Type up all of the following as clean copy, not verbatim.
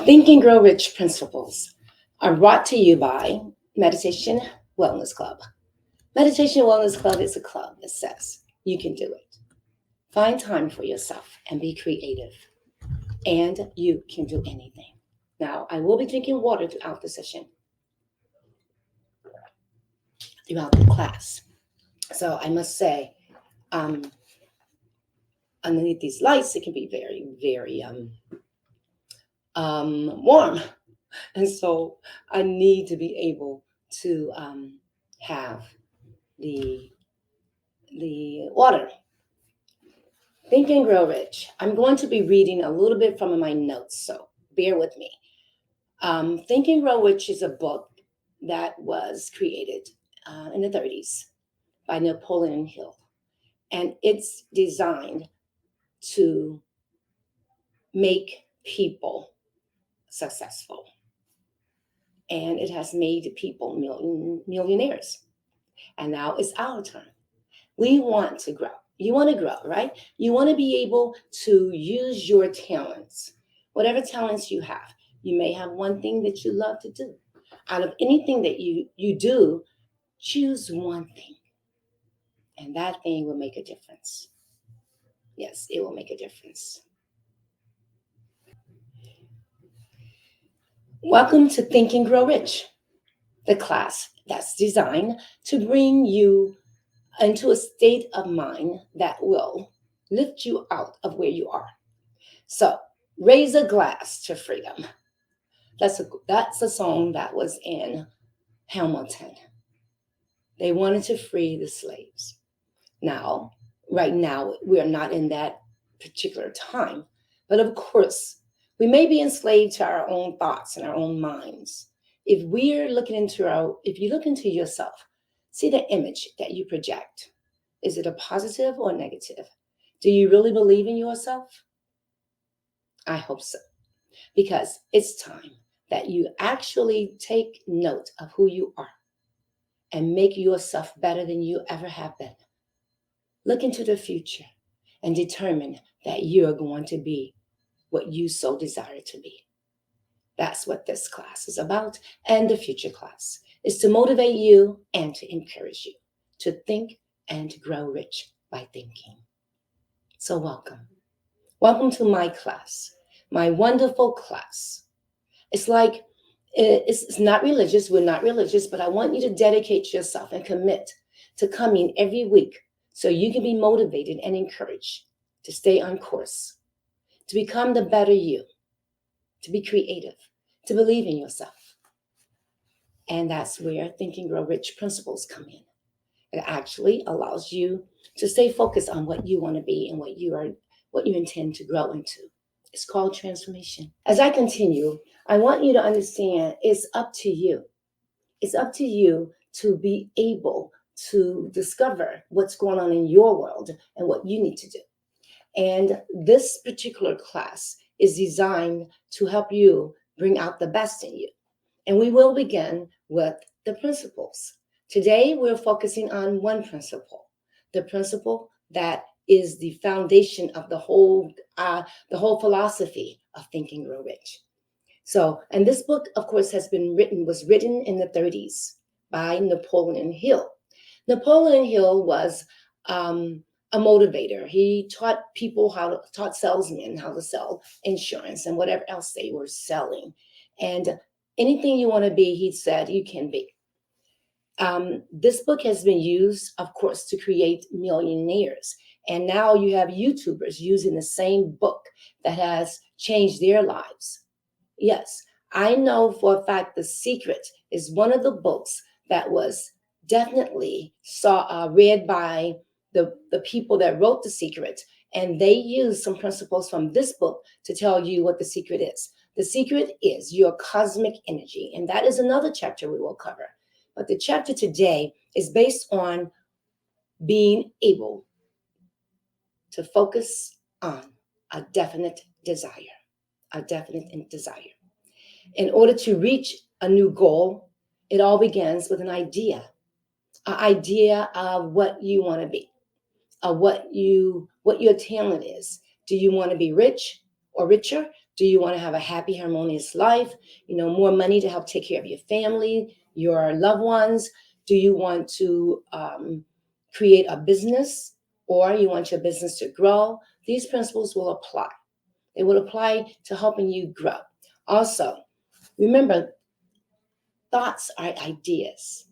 Think and Grow Rich principles are brought to you by Meditation Wellness Club. Meditation Wellness Club is a club that says you can do it. Find time for yourself and be creative, and you can do anything. Now, I will be drinking water throughout the session, throughout the class. So I must say, underneath these lights, it can be very, very warm. And so I need to be able to have the water. Think and Grow Rich. I'm going to be reading a little bit from my notes, so bear with me. Think and Grow Rich is a book that was created in the 30s by Napoleon Hill, and it's designed to make people successful, and it has made people millionaires. And now it's our turn. We want to grow. You want to grow, right? You want to be able to use your talents, whatever talents you have. You may have one thing that you love to do. Out of anything that you do, choose one thing, and that thing will make a difference. Yes, it will make a difference. Welcome to Think and Grow Rich, the class that's designed to bring you into a state of mind that will lift you out of where you are. So raise a glass to freedom. That's a song that was in Hamilton. They wanted to free the slaves. Now, right now, we are not in that particular time. But of course, we may be enslaved to our own thoughts and our own minds. If you look into yourself, see the image that you project. Is it a positive or negative? Do you really believe in yourself? I hope so. Because it's time that you actually take note of who you are and make yourself better than you ever have been. Look into the future and determine that you are going to be what you so desire to be. That's what this class is about. And the future class is to motivate you and to encourage you to think and to grow rich by thinking. So welcome. Welcome to my class, my wonderful class. It's like, it's not religious. We're not religious, but I want you to dedicate yourself and commit to coming every week so you can be motivated and encouraged to stay on course, to become the better you, to be creative, to believe in yourself. And that's where Think and Grow Rich principles come in. It actually allows you to stay focused on what you want to be and what you intend to grow into. It's called transformation. As I continue, I want you to understand it's up to you. It's up to you to be able to discover what's going on in your world and what you need to do. And this particular class is designed to help you bring out the best in you. And we will begin with the principles. Today, we're focusing on one principle, the principle that is the foundation of the whole philosophy of Think and Grow Rich. So, and this book, of course, was written in the 30s by Napoleon Hill. Napoleon Hill was a motivator. He taught salesmen how to sell insurance and whatever else they were selling. And anything you want to be, he said, you can be. This book has been used, of course, to create millionaires. And now you have YouTubers using the same book that has changed their lives. Yes, I know for a fact The Secret is one of the books that was definitely read by the people that wrote The Secret. And they used some principles from this book to tell you what The Secret is. The secret is your cosmic energy. And that is another chapter we will cover. But the chapter today is based on being able to focus on a definite desire. In order to reach a new goal, it all begins with an idea of what you want to be, of what your talent is. Do you want to be rich or richer? Do you want to have a happy, harmonious life? More money to help take care of your family, your loved ones? Do you want to create a business, or you want your business to grow? These principles will apply. They will apply to helping you grow. Also, remember, thoughts are ideas.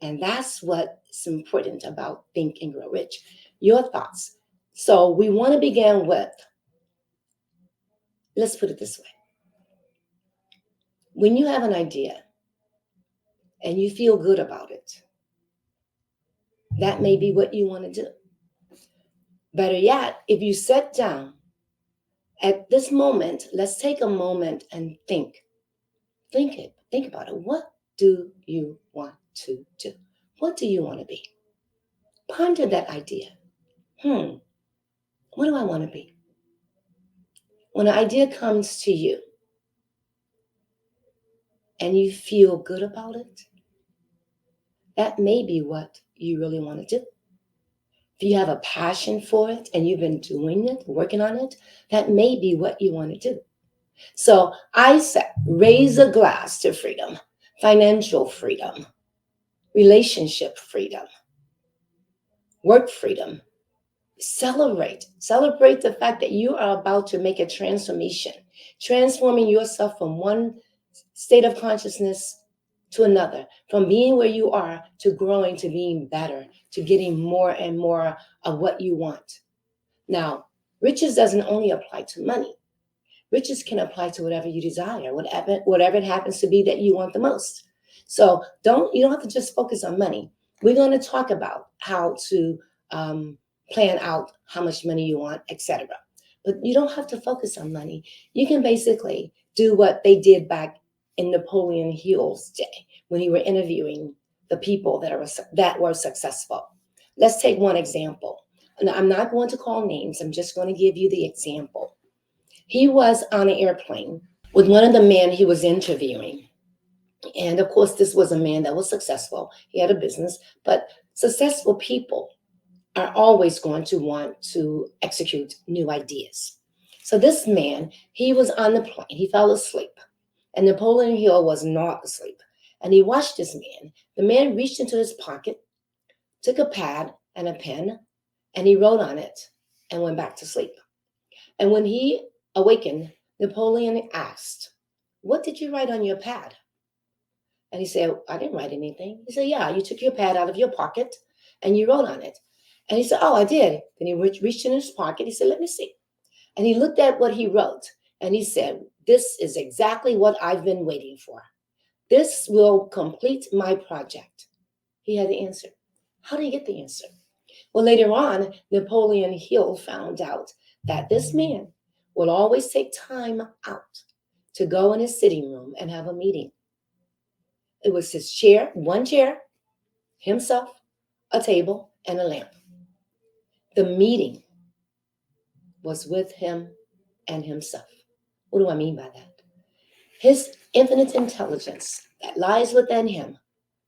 And that's what's important about Think and Grow Rich, your thoughts. So we want to begin with, let's put it this way. When you have an idea and you feel good about it, that may be what you want to do. Better yet, if you sit down at this moment, let's take a moment and think. Think about it. What do you want to do? What do you want to be? Ponder that idea. What do I want to be? When an idea comes to you and you feel good about it, that may be what you really want to do. If you have a passion for it and you've been doing it, working on it, that may be what you want to do. So I said, raise a glass to freedom, financial freedom, relationship freedom, work freedom. Celebrate the fact that you are about to make a transformation, transforming yourself from one state of consciousness to another, from being where you are to growing, to being better, to getting more and more of what you want. Now, riches doesn't only apply to money. Riches can apply to whatever you desire, whatever it happens to be that you want the most. So you don't have to just focus on money. We're going to talk about how to plan out how much money you want, etc. But you don't have to focus on money. You can basically do what they did back in Napoleon Hill's day when he were interviewing the people that were successful. Let's take one example. And I'm not going to call names. I'm just going to give you the example. He was on an airplane with one of the men he was interviewing. And of course, this was a man that was successful. He had a business, but successful people are always going to want to execute new ideas. So this man, he was on the plane. He fell asleep. And Napoleon Hill was not asleep. And he watched this man. The man reached into his pocket, took a pad and a pen, and he wrote on it and went back to sleep. And when he awakened, Napoleon asked, "What did you write on your pad?" And he said, "I didn't write anything." He said, "Yeah, you took your pad out of your pocket and you wrote on it." And he said, "Oh, I did." Then he reached in his pocket. He said, "Let me see." And he looked at what he wrote and he said, "This is exactly what I've been waiting for. This will complete my project." He had the answer. How did he get the answer? Well, later on, Napoleon Hill found out that this man would always take time out to go in his sitting room and have a meeting. It was his chair, one chair, himself, a table, and a lamp. The meeting was with him and himself. What do I mean by that? His infinite intelligence that lies within him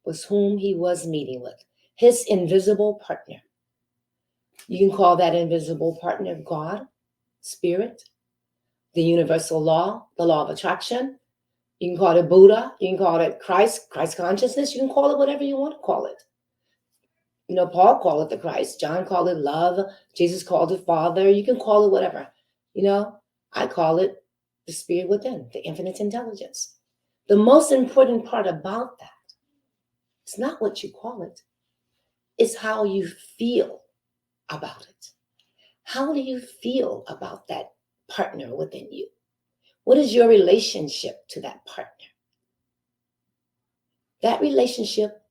was whom he was meeting with, his invisible partner. You can call that invisible partner God, Spirit, the universal law, the law of attraction. You can call it Buddha. You can call it Christ consciousness. You can call it whatever you want to call it. Paul called it the Christ. John called it love. Jesus called it Father. You can call it whatever. I call it the spirit within, the infinite intelligence. The most important part about that is not what you call it. It's how you feel about it. How do you feel about that partner within you? What is your relationship to that partner? That relationship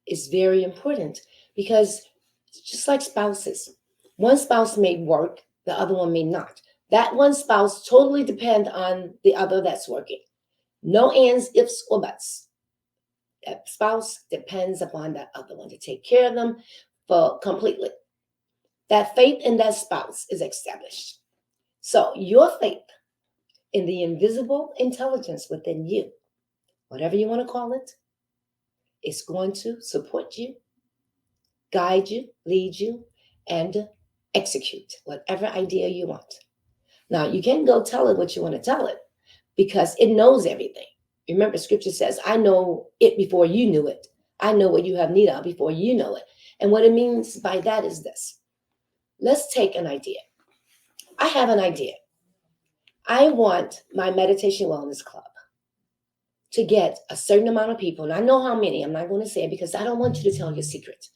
is very important because just like spouses, one spouse may work, the other one may not. That one spouse totally depends on the other that's working. No ands, ifs, or buts. That spouse depends upon that other one to take care of them for completely. That faith in that spouse is established. So your faith in the invisible intelligence within you, whatever you want to call it, is going to support you, guide you, lead you, and execute whatever idea you want. Now, you can't go tell it what you want to tell it because it knows everything. Remember, scripture says, I know it before you knew it. I know what you have need of before you know it. And what it means by that is this. Let's take an idea. I have an idea. I want my meditation wellness club to get a certain amount of people. And I know how many. I'm not going to say it because I don't want you to tell your secret.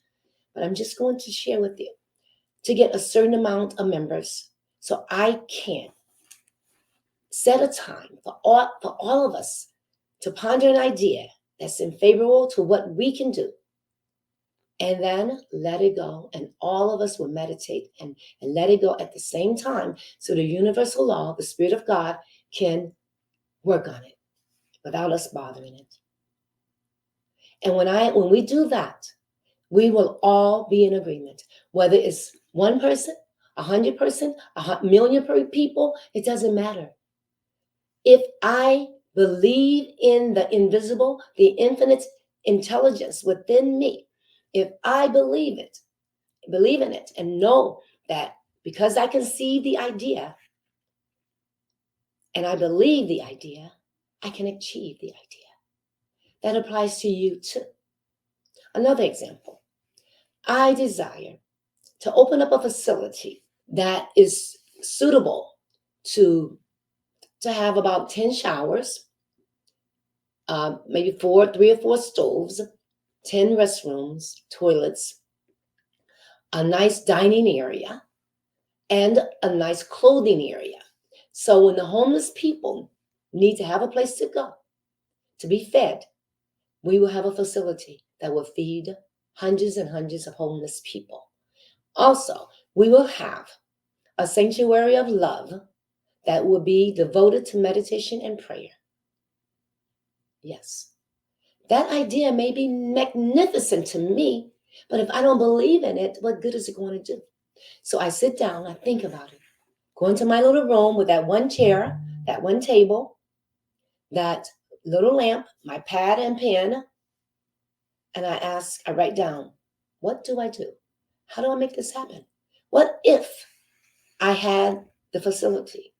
But I'm just going to share with you to get a certain amount of members so I can set a time for all of us to ponder an idea that's in favorable to what we can do. And then let it go. And all of us will meditate and let it go at the same time so the universal law, the Spirit of God, can work on it without us bothering it. And when we do that, we will all be in agreement. Whether it's one person, 100%, 1,000,000 people, it doesn't matter. If I believe in the invisible, the infinite intelligence within me, if I believe in it, and know that because I can see the idea and I believe the idea, I can achieve the idea. That applies to you too. Another example, I desire to open up a facility that is suitable to have about 10 showers, maybe 3 or 4 stoves, 10 restrooms, toilets, a nice dining area, and a nice clothing area. So when the homeless people need to have a place to go, to be fed, we will have a facility that will feed hundreds and hundreds of homeless people. Also, we will have a sanctuary of love that will be devoted to meditation and prayer. Yes, that idea may be magnificent to me, but if I don't believe in it, what good is it going to do? So I sit down, I think about it, go into my little room with that one chair, that one table, that little lamp, my pad and pen, and I write down, what do I do? How do I make this happen? What if I had the facility?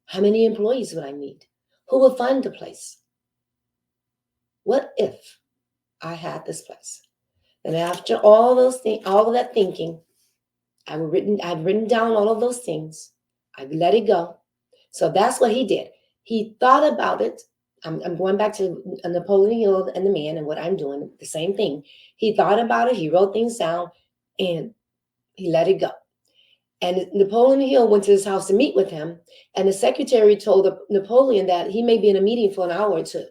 How many employees would I need? Who would fund the place? What if I had this place? And after all of that thinking, I've written down all of those things. I've let it go. So that's what he did. He thought about it. I'm going back to Napoleon Hill and the man and what I'm doing, the same thing. He thought about it. He wrote things down and he let it go. And Napoleon Hill went to his house to meet with him. And the secretary told Napoleon that he may be in a meeting for an hour or two.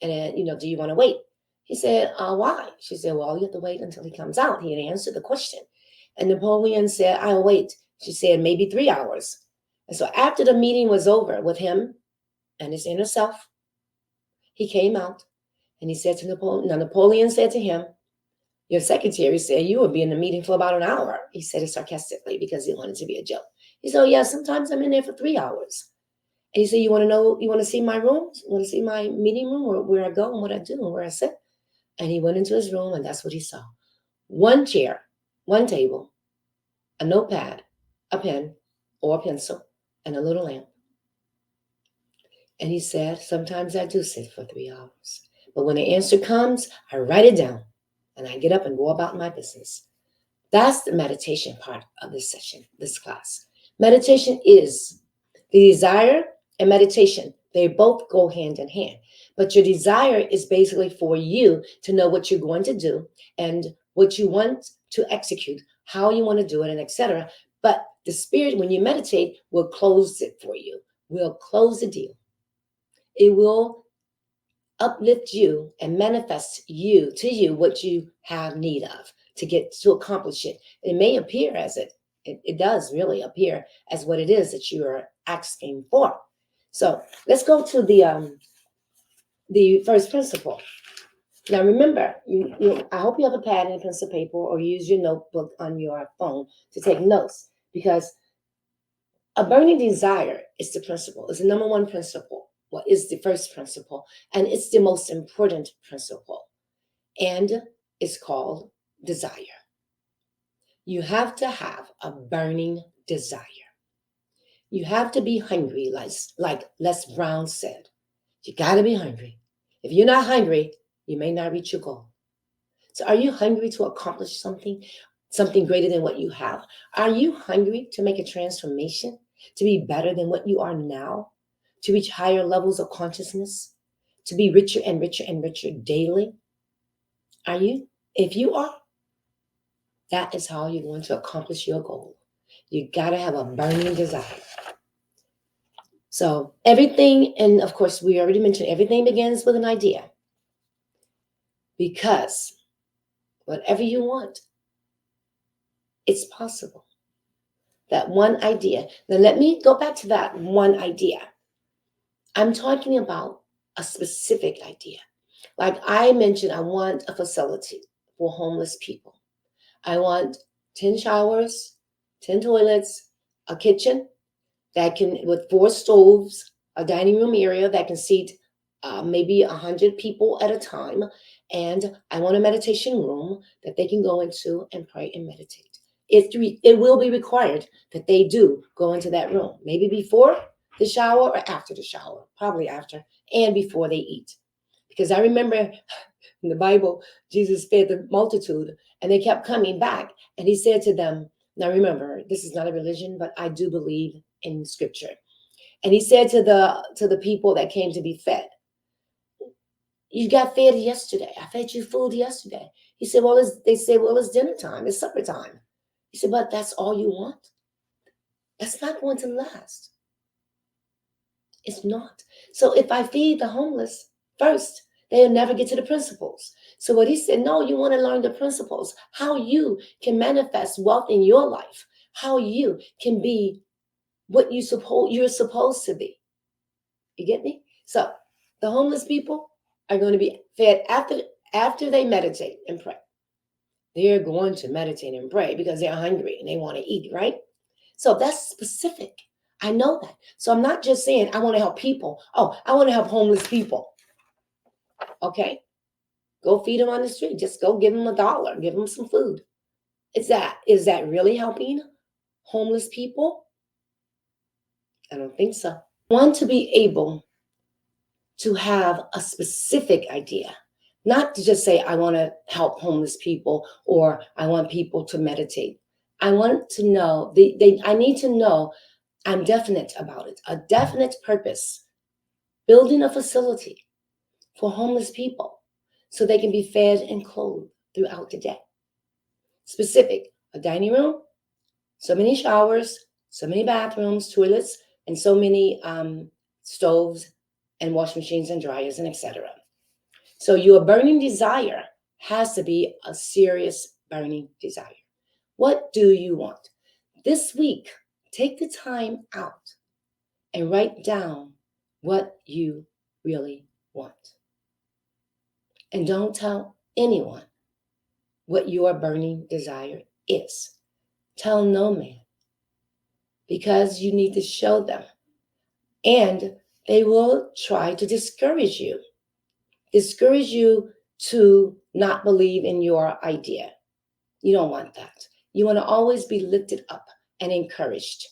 And then, do you want to wait? He said, why? She said, well, you have to wait until he comes out. He had answered the question. And Napoleon said, I'll wait. She said, maybe 3 hours. And so after the meeting was over with him and his inner self, he came out and he said to Napoleon, now Napoleon said to him, your secretary said you would be in the meeting for about an hour. He said it sarcastically because he wanted it to be a joke. He said, oh, yeah, sometimes I'm in there for 3 hours. And he said, you want to see my room? You want to see my meeting room where I go and what I do and where I sit? And he went into his room and that's what he saw. One chair, one table, a notepad, a pen or a pencil, and a little lamp. And he said, sometimes I do sit for 3 hours. But when the answer comes, I write it down and I get up and go about my business. That's the meditation part of this session, this class. Meditation is the desire and meditation. They both go hand in hand. But your desire is basically for you to know what you're going to do and what you want to execute, how you want to do it, and etc. But the spirit, when you meditate, will close it for you, will close the deal. It will uplift you and manifest to you what you have need of to accomplish it. It may appear as it does really appear as what it is that you are asking for. So let's go to the first principle. Now remember, I hope you have a pad and a pencil paper or use your notebook on your phone to take notes, because a burning desire is the principle. It's the number one principle. What is the first principle? And it's the most important principle. And it's called desire. You have to have a burning desire. You have to be hungry, like Les Brown said. You got to be hungry. If you're not hungry, you may not reach your goal. So are you hungry to accomplish something greater than what you have? Are you hungry to make a transformation, to be better than what you are now, to reach higher levels of consciousness, to be richer and richer and richer daily? Are you? If you are, that is how you're going to accomplish your goal. You got to have a burning desire. So everything, and of course, we already mentioned everything begins with an idea. Because whatever you want, it's possible. That one idea. Now, let me go back to that one idea. I'm talking about a specific idea. Like I mentioned, I want a facility for homeless people. I want 10 showers, 10 toilets, a kitchen that can, with 4 stoves, a dining room area that can seat maybe 100 people at a time. And I want a meditation room that they can go into and pray and meditate. It will be required that they do go into that room, maybe before the shower or after the shower, probably after, and before they eat. Because I remember in the Bible, Jesus fed the multitude and they kept coming back. And he said to them, now remember, this is not a religion, but I do believe in scripture. And he said to the people that came to be fed, you got fed yesterday. I fed you food yesterday. He said, they said, well, it's dinner time. It's supper time. He said, but that's all you want? That's not going to last. It's not. So if I feed the homeless first, they'll never get to the principles. So what he said, no, you want to learn the principles, how you can manifest wealth in your life, how you can be what you're supposed to be. You get me? So the homeless people are going to be fed after they meditate and pray. They're going to meditate and pray because they're hungry and they want to eat, right? So that's specific. I know that. So I'm not just saying I want to help people. Oh, I want to help homeless people. Okay. Go feed them on the street. Just go give them $1. Give them some food. Is that really helping homeless people? I don't think so. I want to be able to have a specific idea, not to just say I want to help homeless people or I want people to meditate. I want to know I need to know I'm definite about it, a definite purpose, building a facility for homeless people so they can be fed and clothed throughout the day. Specific, a dining room, so many showers, so many bathrooms, toilets, and so many stoves and wash machines and dryers and etc. So your burning desire has to be a serious burning desire. What do you want? This week, take the time out and write down what you really want. And don't tell anyone what your burning desire is. Tell no man, because you need to show them. And they will try to discourage you to not believe in your idea. You don't want that. You want to always be lifted up and encouraged.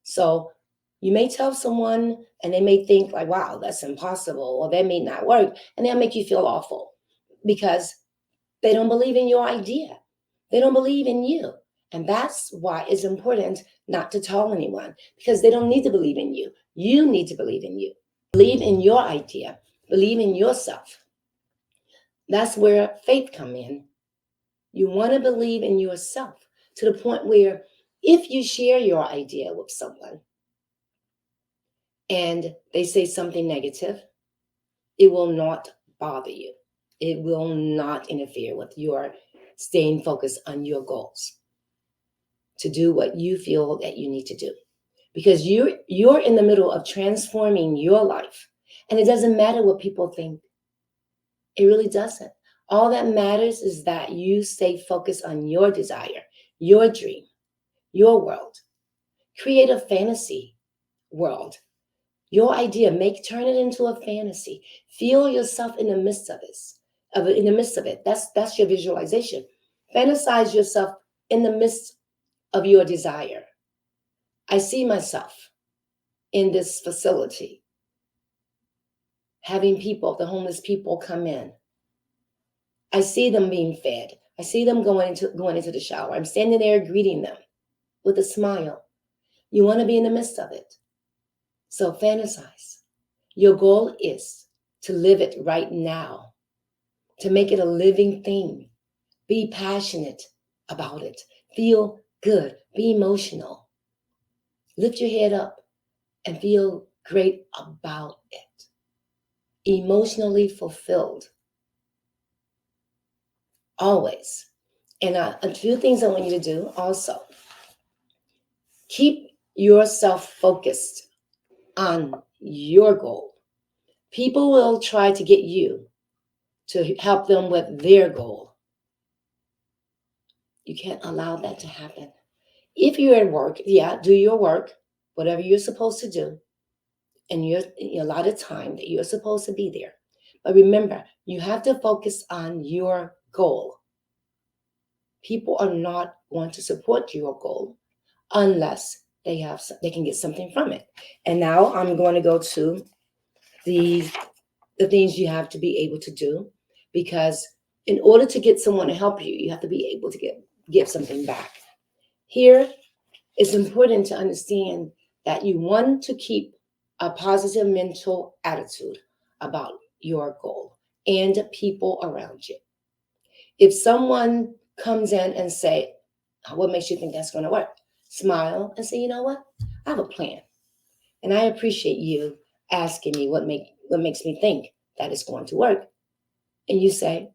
So you may tell someone and they may think like, wow, that's impossible, or that may not work. And they'll make you feel awful because they don't believe in your idea. They don't believe in you. And that's why it's important not to tell anyone, because they don't need to believe in you. You need to believe in you. Believe in your idea. Believe in yourself. That's where faith comes in. You want to believe in yourself to the point where if you share your idea with someone and they say something negative, it will not bother you. It will not interfere with your staying focused on your goals to do what you feel that you need to do. Because you're in the middle of transforming your life. And it doesn't matter what people think. It really doesn't. All that matters is that you stay focused on your desire, your dream, your world. Create a fantasy world. Your idea, turn it into a fantasy. Feel yourself in the midst of it. That's your visualization. Fantasize yourself in the midst of your desire. I see myself in this facility, having people, the homeless people, come in. I see them being fed. I see them going into the shower. I'm standing there greeting them with a smile. You want to be in the midst of it. So fantasize. Your goal is to live it right now, to make it a living thing. Be passionate about it. Feel good. Be emotional. Lift your head up and feel great about it. Emotionally fulfilled. Always. And a few things I want you to do also. Keep yourself focused on your goal. People will try to get you to help them with their goal. You can't allow that to happen. If you're at work, do your work, whatever you're supposed to do, and you're a lot of time that you're supposed to be there. But remember, you have to focus on your goal. People are not going to support your goal unless they can get something from it. And now I'm going to go to the things you have to be able to do, because in order to get someone to help you, you have to be able to give something back. Here, it's important to understand that you want to keep a positive mental attitude about your goal and people around you. If someone comes in and say, what makes you think that's going to work? Smile and say, you know what? I have a plan. And I appreciate you asking me what makes me think that it's going to work. And you say,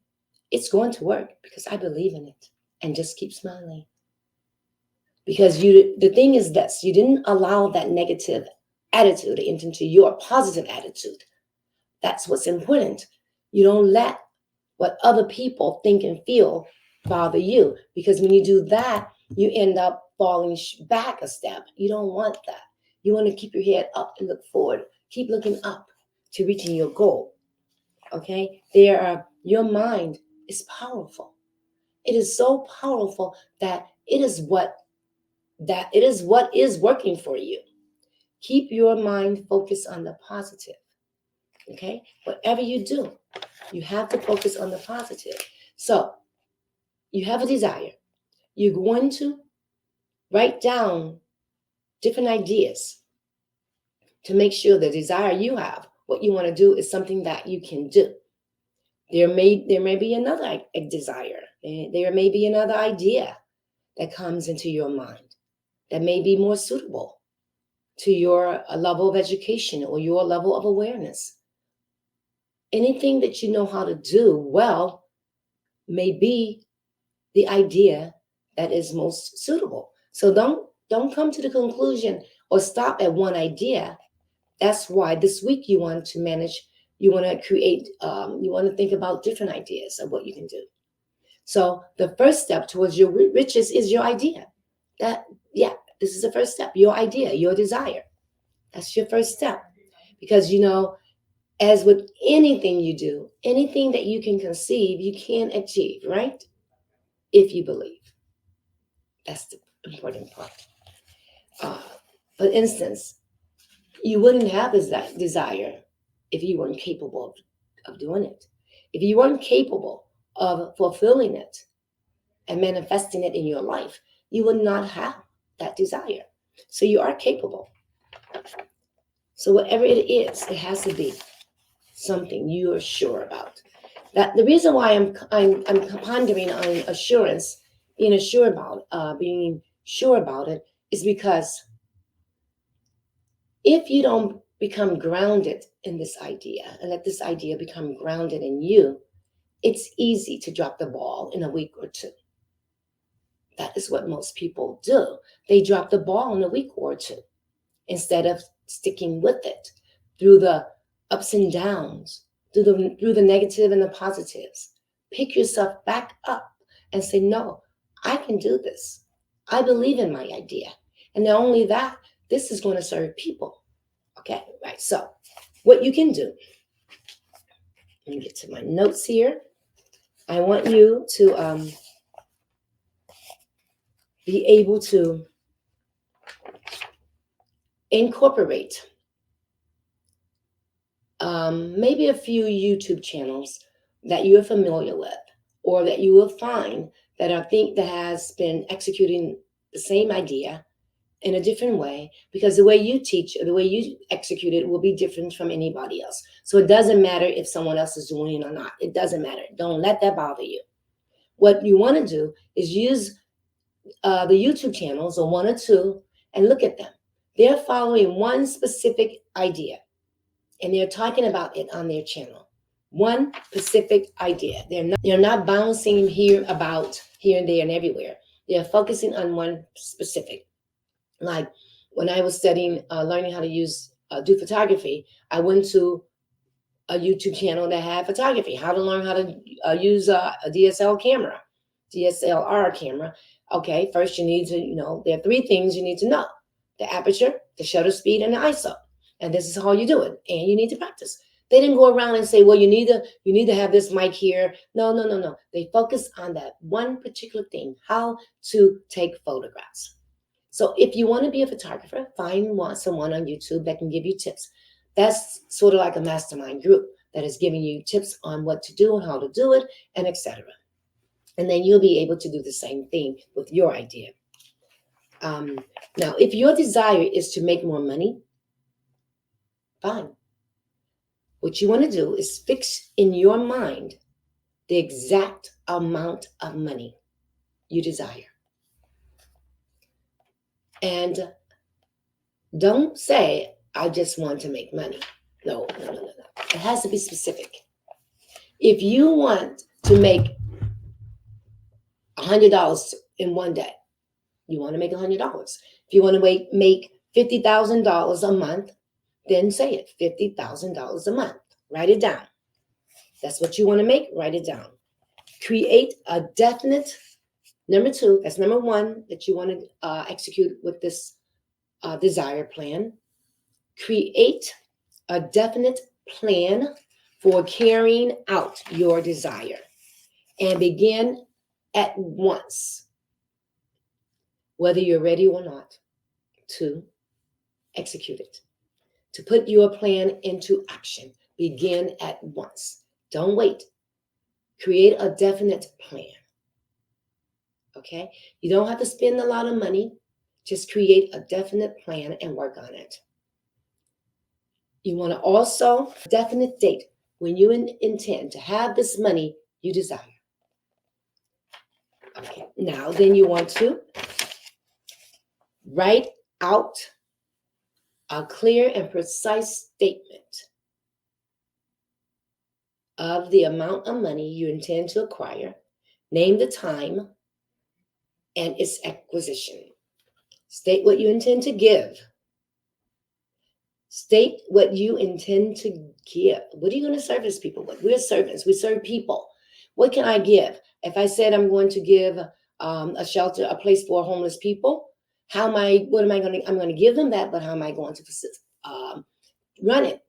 it's going to work because I believe in it. And just keep smiling. Because the thing is this, you didn't allow that negative attitude into your positive attitude. That's what's important. You don't let what other people think and feel bother you. Because when you do that, you end up falling back a step. You don't want that. You want to keep your head up and look forward. Keep looking up to reaching your goal. Okay? Your mind is powerful. It is so powerful that it is what is working for you. Keep your mind focused on the positive. Okay? Whatever you do, you have to focus on the positive. So, you have a desire. You're going to write down different ideas to make sure the desire you have, what you want to do, is something that you can do. There may be another desire. There may be another idea that comes into your mind that may be more suitable to your level of education or your level of awareness. Anything that you know how to do well may be the idea that is most suitable. So don't come to the conclusion or stop at one idea. That's why this week you want to create, you want to think about different ideas of what you can do. So the first step towards your riches is your idea. This is the first step, your idea, your desire. That's your first step. Because, as with anything you do, anything that you can conceive, you can achieve, right? If you believe. That's the important part. For instance, you wouldn't have that desire if you weren't capable of doing it. If you weren't capable of fulfilling it and manifesting it in your life, you would not have that desire. So you are capable. So whatever it is, it has to be something you are sure about. That the reason why I'm pondering on assurance, being sure about it, is because if you don't become grounded in this idea and let this idea become grounded in you, it's easy to drop the ball in a week or two. That is what most people do. They drop the ball in a week or two instead of sticking with it through the ups and downs, through the negative and the positives. Pick yourself back up and say, no, I can do this. I believe in my idea. And not only that, this is going to serve people. Okay, right. So what you can do, let me get to my notes here. I want you to be able to incorporate maybe a few YouTube channels that you're familiar with, or that you will find that I think that has been executing the same idea in a different way, because the way you teach, the way you execute it will be different from anybody else. So it doesn't matter if someone else is doing it or not. It doesn't matter. Don't let that bother you. What you want to do is use the YouTube channels, or one or two, and look at them. They're following one specific idea, and they're talking about it on their channel. One specific idea. They're not bouncing here and there and everywhere. They're focusing on one specific. Like when I was studying, learning how to do photography, I went to a YouTube channel that had photography, how to learn how to use a DSLR camera. Okay, first you need to, there are three things you need to know: the aperture, the shutter speed, and the ISO. And this is how you do it. And you need to practice. They didn't go around and say, well, you need to have this mic here. No, no, no, no. They focus on that one particular thing: how to take photographs. So if you want to be a photographer, find someone on YouTube that can give you tips. That's sort of like a mastermind group that is giving you tips on what to do and how to do it, and etc. And then you'll be able to do the same thing with your idea. Now, if your desire is to make more money, fine. What you want to do is fix in your mind the exact amount of money you desire. And don't say, I just want to make money. No. It has to be specific. If you want to make $100 in one day, you want to make $100. If you want to make $50,000 a month, then say it, $50,000 a month. Write it down. That's what you want to make. Write it down. Create a definite, number two, that's number one that you want to execute with this desire plan. Create a definite plan for carrying out your desire, and begin at once, whether you're ready or not, to execute it, to put your plan into action. Begin at once. Don't wait. Create a definite plan. Okay? You don't have to spend a lot of money. Just create a definite plan and work on it. You want to also definite date when you intend to have this money you desire. Okay, now then you want to write out a clear and precise statement of the amount of money you intend to acquire. Name the time and its acquisition. State what you intend to give. State what you intend to give. What are you going to service people with? We're servants. We serve people. What can I give? If I said I'm going to give a shelter, a place for homeless people, I'm going to give them that, but how am I going to run it?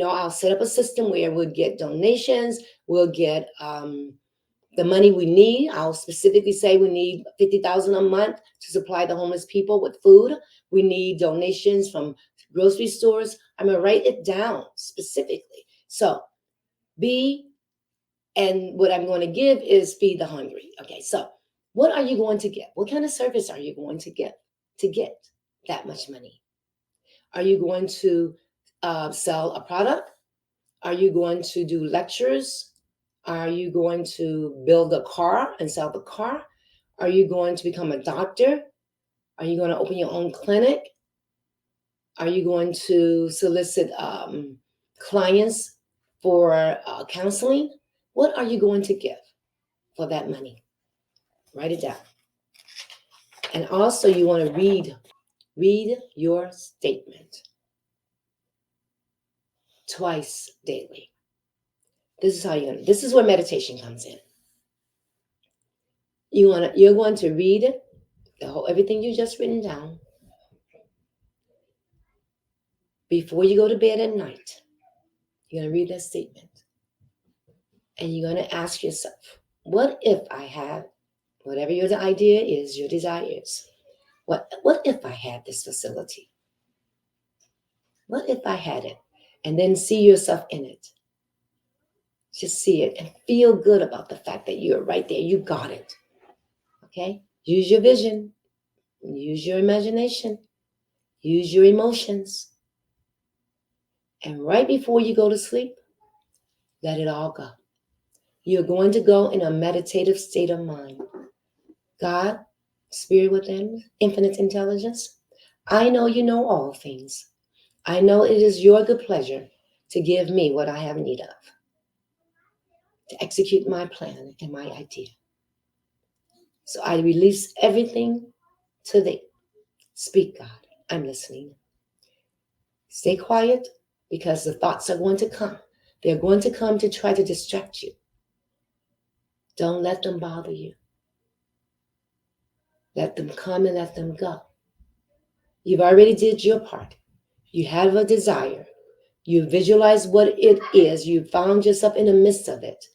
I'll set up a system where we'll get donations, we'll get the money we need. I'll specifically say we need $50,000 a month to supply the homeless people with food. We need donations from grocery stores. I'm going to write it down specifically. So and what I'm going to give is feed the hungry. Okay, so what are you going to get? What kind of service are you going to get that much money? Are you going to sell a product? Are you going to do lectures? Are you going to build a car and sell the car? Are you going to become a doctor? Are you going to open your own clinic? Are you going to solicit clients for counseling? What are you going to give for that money? Write it down. And also you want to read your statement twice daily. This is where meditation comes in. You're going to read everything you just written down before you go to bed at night. You're going to read that statement. And you're going to ask yourself, what if I have whatever your idea is, your desire is? What if I had this facility? What if I had it? And then see yourself in it. Just see it and feel good about the fact that you're right there. You got it. Okay? Use your vision, use your imagination, use your emotions. And right before you go to sleep, let it all go. You're going to go in a meditative state of mind. God, Spirit within, infinite intelligence, I know you know all things. I know it is your good pleasure to give me what I have need of, to execute my plan and my idea. So I release everything to thee. Speak, God. I'm listening. Stay quiet because the thoughts are going to come. They're going to come to try to distract you. Don't let them bother you. Let them come and let them go. You've already did your part. You have a desire. You visualize what it is. You found yourself in the midst of it.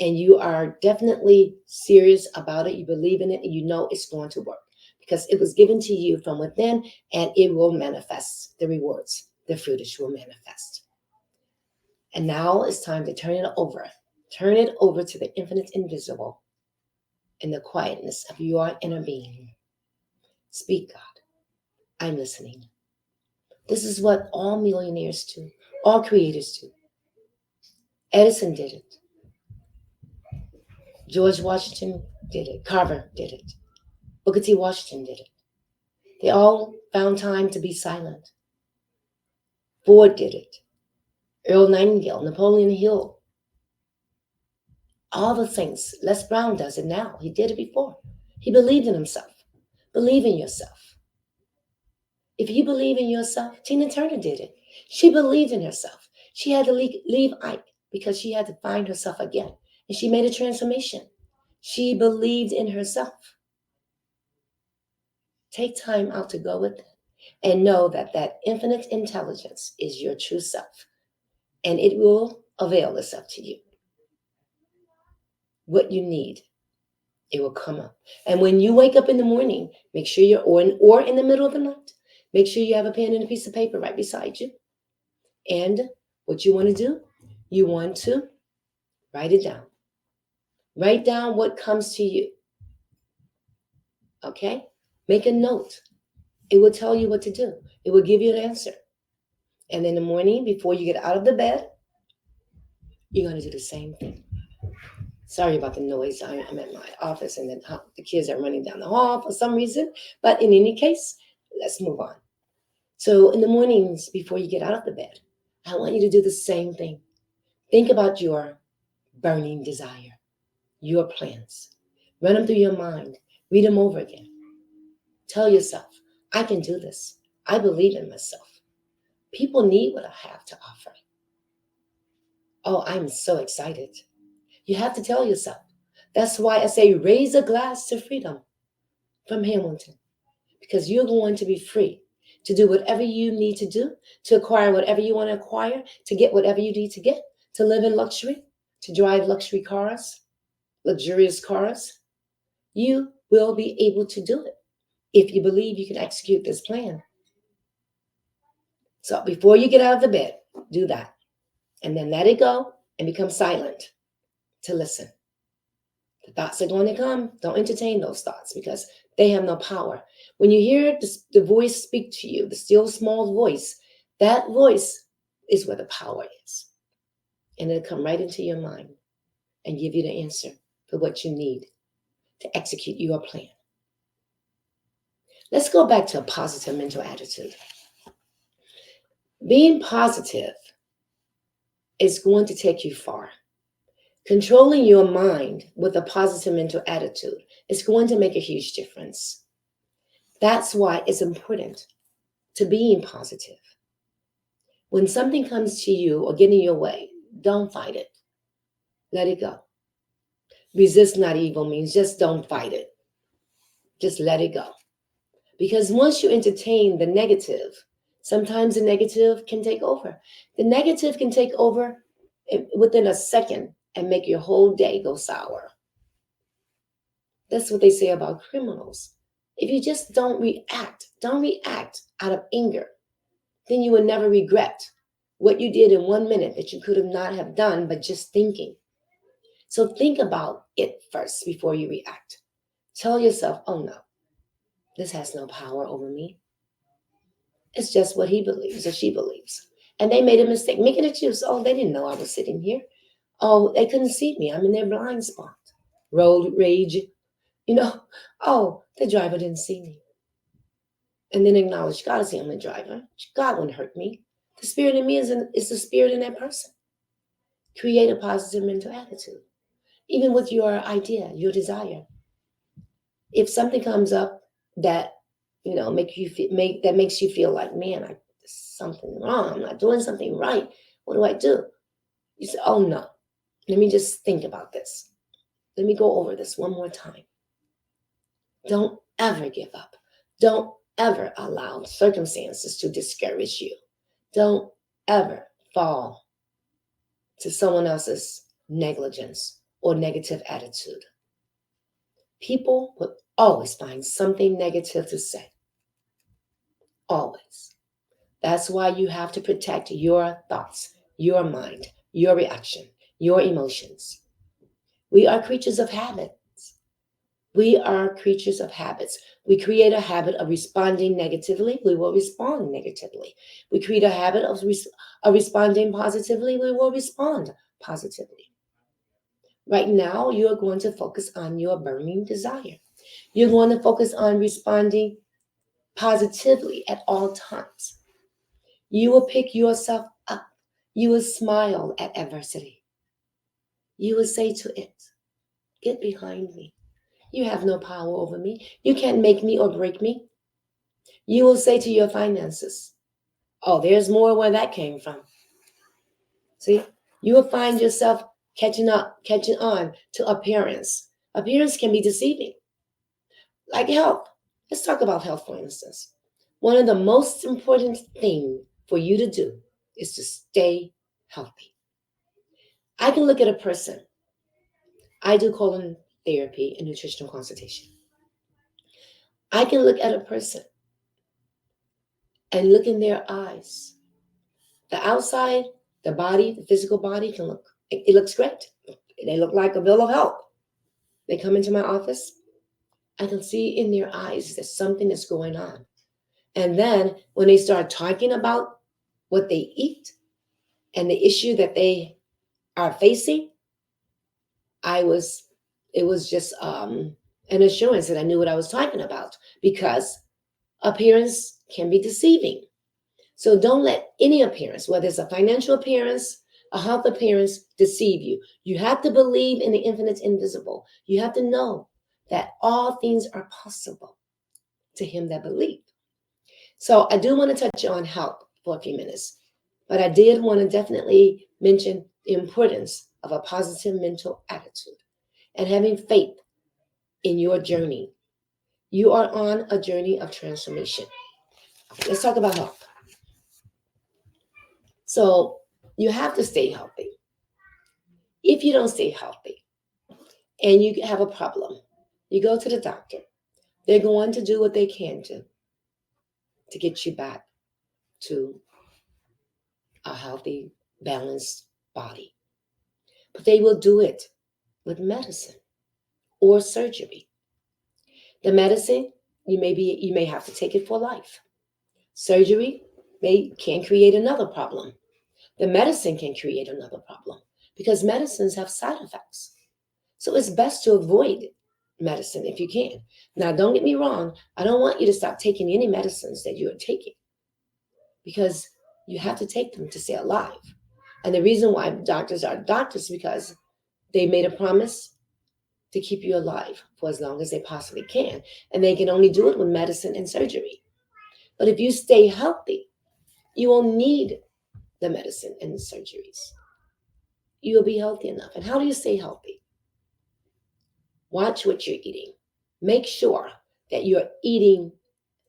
And you are definitely serious about it. You believe in it and you know it's going to work because it was given to you from within and it will manifest the rewards. The fruitage will manifest. And now it's time to turn it over. Turn it over to the infinite invisible in the quietness of your inner being. Speak, God. I'm listening. This is what all millionaires do, all creators do. Edison did it. George Washington did it. Carver did it. Booker T. Washington did it. They all found time to be silent. Ford did it. Earl Nightingale, Napoleon Hill. All the things. Les Brown does it now. He did it before. He believed in himself. Believe in yourself. If you believe in yourself, Tina Turner did it. She believed in herself. She had to leave Ike because she had to find herself again. And she made a transformation. She believed in herself. Take time out to go with it and know that that infinite intelligence is your true self. And it will avail itself to you. What you need, it will come up. And when you wake up in the morning, make sure you're, or in the middle of the night, make sure you have a pen and a piece of paper right beside you. And what you want to do, you want to write it down. Write down what comes to you. Okay? Make a note. It will tell you what to do. It will give you an answer. And in the morning, before you get out of the bed, you're going to do the same thing. Sorry about the noise. I'm at my office and then the kids are running down the hall for some reason. But in any case, let's move on. So in the mornings, before you get out of the bed, I want you to do the same thing. Think about your burning desire, your plans. Run them through your mind. Read them over again. Tell yourself, I can do this. I believe in myself. People need what I have to offer. Oh, I'm so excited. You have to tell yourself. That's why I say raise a glass to freedom from Hamilton, because you're going to be free to do whatever you need to do, to acquire whatever you want to acquire, to get whatever you need to get, to live in luxury, to drive luxury cars, luxurious cars. You will be able to do it if you believe you can execute this plan. So before you get out of the bed, do that. And then let it go and become silent to listen. The thoughts are going to come. Don't entertain those thoughts because they have no power. When you hear the voice speak to you, the still small voice, that voice is where the power is. And it'll come right into your mind and give you the answer for what you need to execute your plan. Let's go back to a positive mental attitude. Being positive is going to take you far. Controlling your mind with a positive mental attitude is going to make a huge difference. That's why it's important to being positive. When something comes to you or get in your way, don't fight it. Let it go. Resist not evil means just don't fight it. Just let it go. Because once you entertain the negative, sometimes the negative can take over. The negative can take over within a second and make your whole day go sour. That's what they say about criminals. If you just don't react out of anger. then you will never regret what you did in 1 minute that you could have not have done by just thinking. So think about it first before you react. Tell yourself, oh no, this has no power over me. It's just what he believes or she believes. And they made a mistake. Make an excuse. Oh, they didn't know I was sitting here. Oh, they couldn't see me. I'm in their blind spot. Road rage. Oh, the driver didn't see me. And then acknowledge God is the only driver. God wouldn't hurt me. The spirit in me is the spirit in that person. Create a positive mental attitude. Even with your idea, your desire. If something comes up that makes you feel like, man, there's something wrong. I'm not doing something right. What do I do? You say, oh no, let me just think about this. Let me go over this one more time. Don't ever give up. Don't ever allow circumstances to discourage you. Don't ever fall to someone else's negligence or negative attitude. People will always find something negative to say. Always. That's why you have to protect your thoughts, your mind, your reaction, your emotions. We are creatures of habits. We are creatures of habits. We create a habit of responding negatively, we will respond negatively. We create a habit of responding positively, we will respond positively. Right now, you are going to focus on your burning desire. You're going to focus on responding positively at all times. You will pick yourself up. You will smile at adversity. You will say to it, get behind me. You have no power over me. You can't make me or break me. You will say to your finances, oh, there's more where that came from. See, you will find yourself catching on to appearance. Appearance can be deceiving. Like health. Let's talk about health, for instance. One of the most important things for you to do is to stay healthy. I can look at a person. I do colon therapy and nutritional consultation. I can look at a person and look in their eyes. The outside, the body, the physical body it looks great. They look like a bill of health. They come into my office. I can see in their eyes that something is going on. And then when they start talking about what they eat and the issue that they are facing, it was just an assurance that I knew what I was talking about, because appearance can be deceiving. So don't let any appearance, whether it's a financial appearance, a health appearance, deceive you. You have to believe in the infinite invisible. You have to know that all things are possible to him that believes. So I do want to touch on health for a few minutes, but I did want to definitely mention the importance of a positive mental attitude and having faith in your journey. You are on a journey of transformation. Let's talk about health. So you have to stay healthy. If you don't stay healthy and you have a problem, you go to the doctor. They're going to do what they can do to get you back to a healthy, balanced body. But they will do it with medicine or surgery. The medicine, you may have to take it for life. Surgery can create another problem. The medicine can create another problem because medicines have side effects. So it's best to avoid medicine if you can. Now, don't get me wrong. I don't want you to stop taking any medicines that you are taking, because you have to take them to stay alive. And the reason why doctors are doctors is because they made a promise to keep you alive for as long as they possibly can. And they can only do it with medicine and surgery. But if you stay healthy, you won't need the medicine and the surgeries. You will be healthy enough. And how do you stay healthy? Watch what you're eating. Make sure that you're eating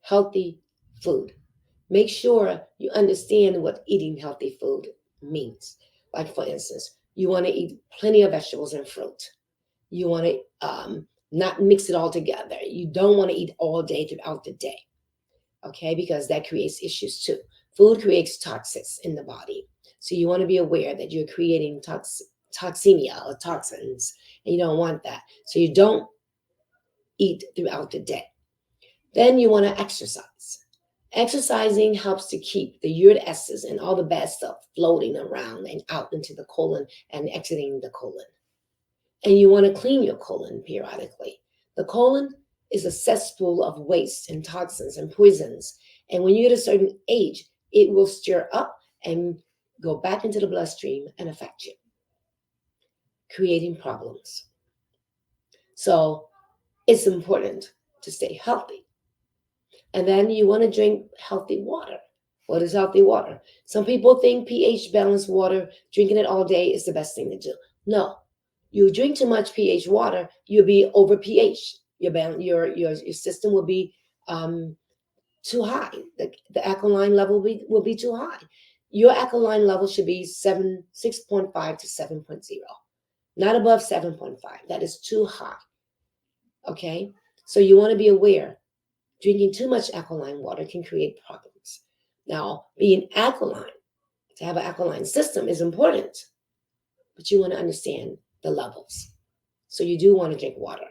healthy food. Make sure you understand what eating healthy food means. Like, for instance, you want to eat plenty of vegetables and fruit. You want to not mix it all together. You don't want to eat all day throughout the day, okay? Because that creates issues too. Food creates toxins in the body. So you want to be aware that you're creating toxemia or toxins, and you don't want that. So you don't eat throughout the day. Then you want to exercise. Exercising helps to keep the uric acids and all the bad stuff floating around and out into the colon and exiting the colon. And you want to clean your colon periodically. The colon is a cesspool of waste and toxins and poisons. And when you get a certain age, it will stir up and go back into the bloodstream and affect you, creating problems. So it's important to stay healthy. And then you want to drink healthy water. What is healthy water? Some people think pH balanced water, drinking it all day is the best thing to do. No, you drink too much pH water, you'll be over pH. Your system will be too high. The alkaline level will be too high. Your alkaline level should be 6.5 to 7.0, not above 7.5. That is too high. Okay, so you want to be aware. Drinking too much alkaline water can create problems. Now, being alkaline, to have an alkaline system is important, but you want to understand the levels. So you do want to drink water.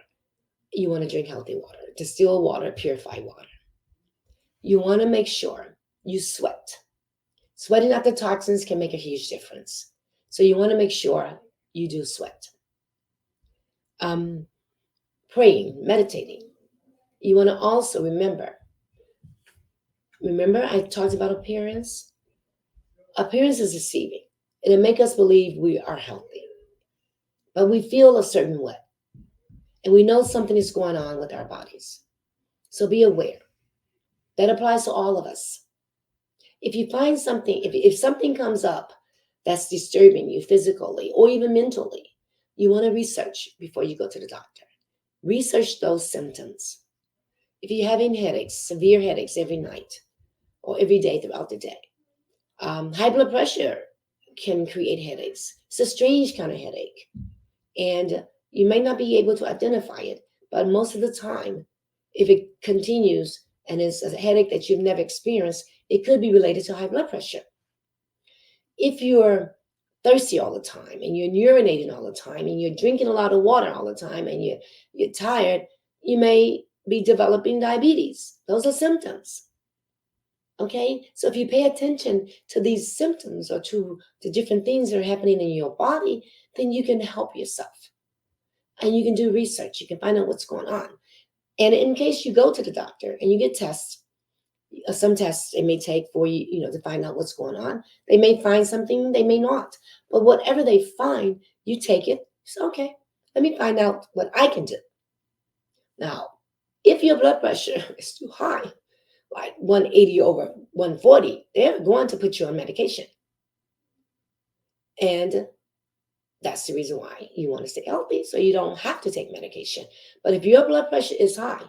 You want to drink healthy water, distilled water, purified water. You want to make sure you sweat. Sweating out the toxins can make a huge difference. So you want to make sure you do sweat. Praying, meditating. You want to also remember I talked about appearance? Appearance is deceiving. It'll make us believe we are healthy. But we feel a certain way. And we know something is going on with our bodies. So be aware. That applies to all of us. If you find something, if something comes up that's disturbing you physically or even mentally, you want to research before you go to the doctor. Research those symptoms. If you're having headaches, severe headaches every night or every day throughout the day, high blood pressure can create headaches. It's a strange kind of headache. And you may not be able to identify it, but most of the time, if it continues and it's a headache that you've never experienced, it could be related to high blood pressure. If you're thirsty all the time and you're urinating all the time and you're drinking a lot of water all the time and you're tired, you may be developing diabetes. Those are symptoms. Okay, so if you pay attention to these symptoms or to the different things that are happening in your body, then you can help yourself. And you can do research. You can find out what's going on. And in case you go to the doctor and you get tests, some tests it may take for you, to find out what's going on. They may find something, they may not. But whatever they find, you take it. Say, okay, let me find out what I can do. Now, if your blood pressure is too high, like 180 over 140, they're going to put you on medication. And that's the reason why you want to stay healthy, so you don't have to take medication. But if your blood pressure is high,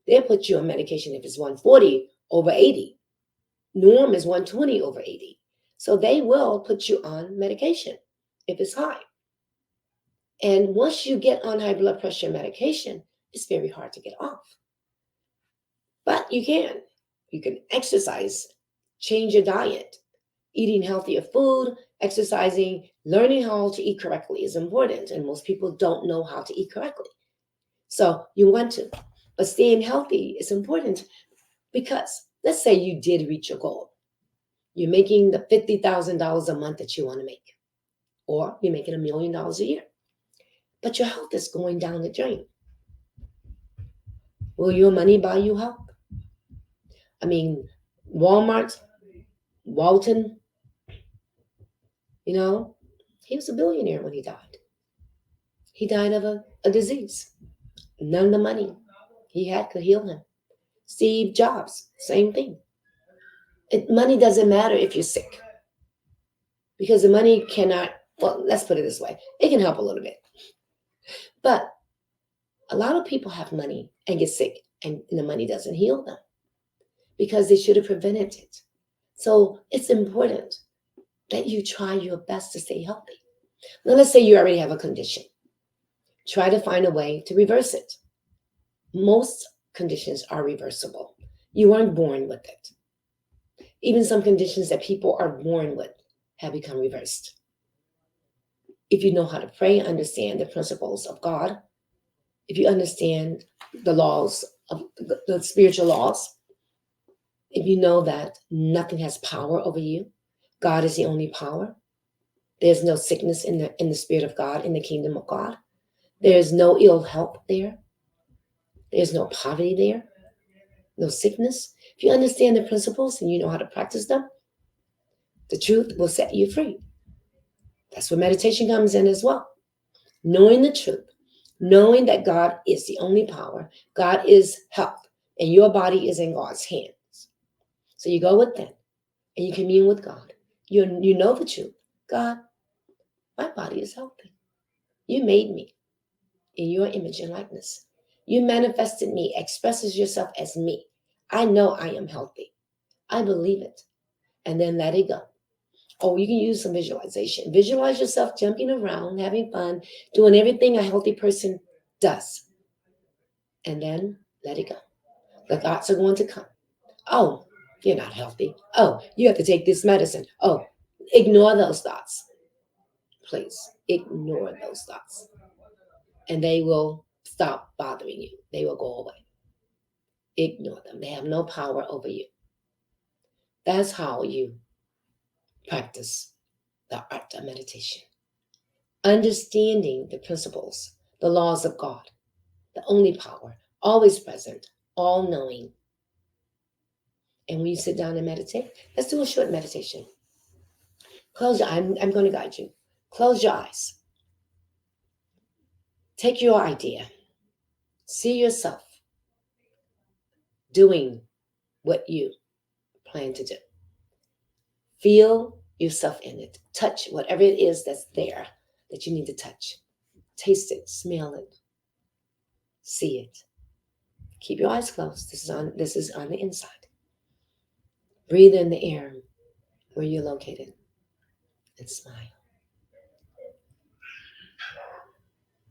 they'll put you on medication if it's 140 over 80. Norm is 120 over 80. So they will put you on medication if it's high. And once you get on high blood pressure medication, it's very hard to get off. But you can. You can exercise, change your diet, eating healthier food, exercising, learning how to eat correctly is important. And most people don't know how to eat correctly. So you want to. But staying healthy is important because let's say you did reach your goal. You're making the $50,000 a month that you want to make, or you're making $1 million a year. But your health is going down the drain. Will your money buy you health? I mean, Walmart, Walton, he was a billionaire when he died. He died of a disease. None of the money he had could heal him. Steve Jobs, same thing. Money doesn't matter if you're sick. Because the money cannot, well, let's put it this way. It can help a little bit. But a lot of people have money and get sick and the money doesn't heal them because they should have prevented it. So it's important that you try your best to stay healthy. Now, let's say you already have a condition. Try to find a way to reverse it. Most conditions are reversible. You weren't born with it. Even some conditions that people are born with have become reversed. If you know how to pray, understand the principles of God, if you understand the laws of the spiritual laws, if you know that nothing has power over you, God is the only power. There's no sickness in the spirit of God, in the kingdom of God. There's no ill health there. There's no poverty there, no sickness. If you understand the principles and you know how to practice them, the truth will set you free. That's where meditation comes in as well. Knowing the truth, knowing that God is the only power, God is health, and your body is in God's hands. So you go within and you commune with God. You know the truth. God, my body is healthy. You made me in your image and likeness. You manifested me, expresses yourself as me. I know I am healthy. I believe it. And then let it go. Oh, you can use some visualization. Visualize yourself jumping around, having fun, doing everything a healthy person does. And then let it go. The thoughts are going to come. Oh, you're not healthy. Oh, you have to take this medicine. Oh, ignore those thoughts. Please ignore those thoughts. And they will stop bothering you. They will go away. Ignore them. They have no power over you. That's how you practice the art of meditation. Understanding the principles, the laws of God, the only power, always present, all knowing. And when you sit down and meditate, let's do a short meditation. Close your eyes. I'm going to guide you. Close your eyes. Take your idea. See yourself doing what you plan to do. Feel yourself in it. Touch whatever it is that's there that you need to touch. Taste it, smell it, see it. Keep your eyes closed. This is on the inside. Breathe in the air where you're located and smile.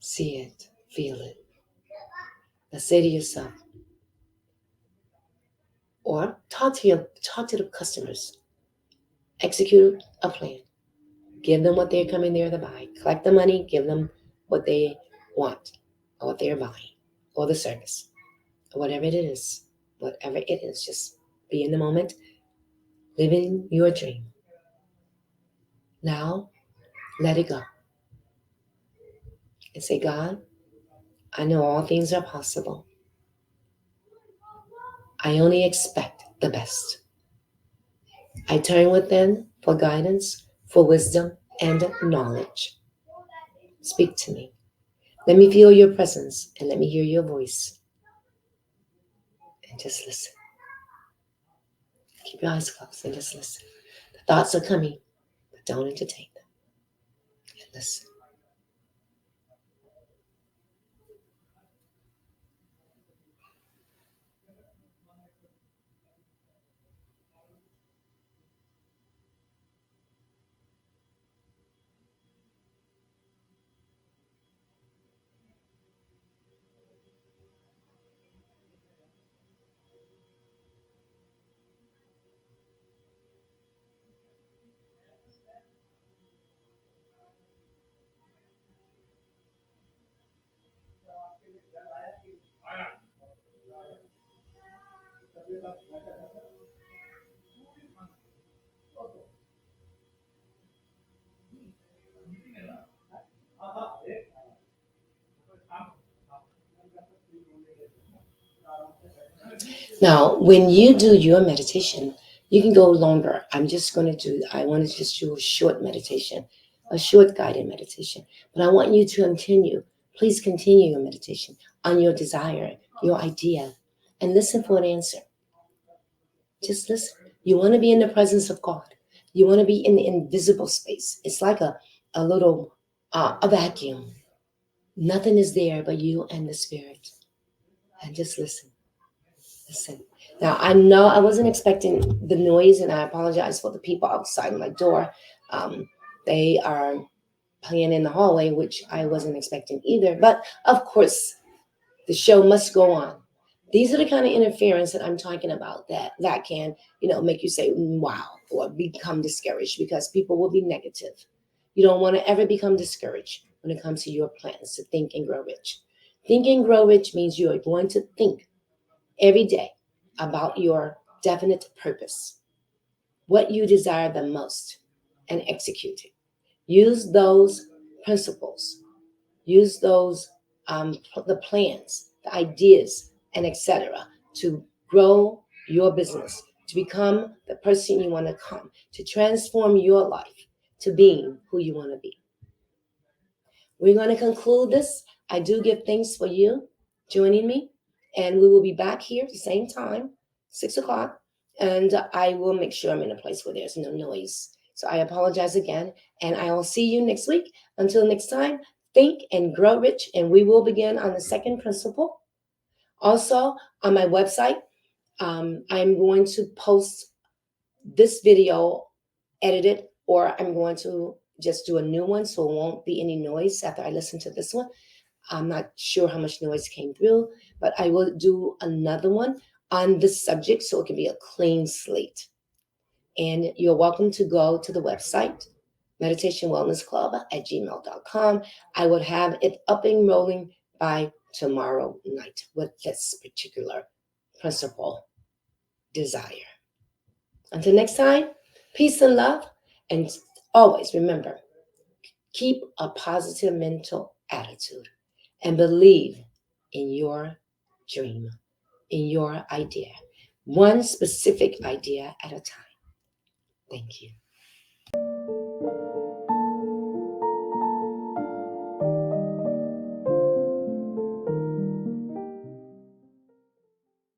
See it, feel it. Now say to yourself, or talk to the customers. Execute a plan. Give them what they're coming there to buy. Collect the money, give them what they want, or what they're buying, or the service, or whatever it is. Whatever it is, just be in the moment, living your dream. Now, let it go. And say, God, I know all things are possible. I only expect the best. I turn within for guidance, for wisdom, and knowledge. Speak to me. Let me feel your presence and let me hear your voice. And just listen. Keep your eyes closed and just listen. The thoughts are coming, but don't entertain them. And listen. Now, when you do your meditation, you can go longer. I want to just do a short meditation, a short guided meditation. But I want you to continue. Please continue your meditation on your desire, your idea, and listen for an answer. Just listen. You want to be in the presence of God. You want to be in the invisible space. It's like a little, a vacuum. Nothing is there but you and the Spirit. And just listen. Listen. Now, I know I wasn't expecting the noise, and I apologize for the people outside my door. They are playing in the hallway, which I wasn't expecting either. But of course, the show must go on. These are the kind of interference that I'm talking about that can, make you say, wow, or become discouraged because people will be negative. You don't want to ever become discouraged when it comes to your plans to think and grow rich. Think and grow rich means you are going to think every day about your definite purpose, what you desire the most, and execute it. Use those principles, use those the plans, the ideas, and etc. to grow your business, to become the person you want to come, to transform your life to being who you want to be. We're going to conclude this. I do give thanks for you joining me, and we will be back here at the same time, 6 o'clock, and I will make sure I'm in a place where there's no noise. So I apologize again, and I will see you next week. Until next time, think and grow rich, and we will begin on the second principle. Also, on my website, I'm going to post this video edited, or I'm going to just do a new one so it won't be any noise after I listen to this one. I'm not sure how much noise came through, but I will do another one on this subject so it can be a clean slate. And you're welcome to go to the website, meditationwellnessclub@gmail.com. I would have it up and rolling by tomorrow night with this particular principle desire. Until next time, peace and love. And always remember, keep a positive mental attitude and believe in your dream, in your idea, one specific idea at a time. Thank you.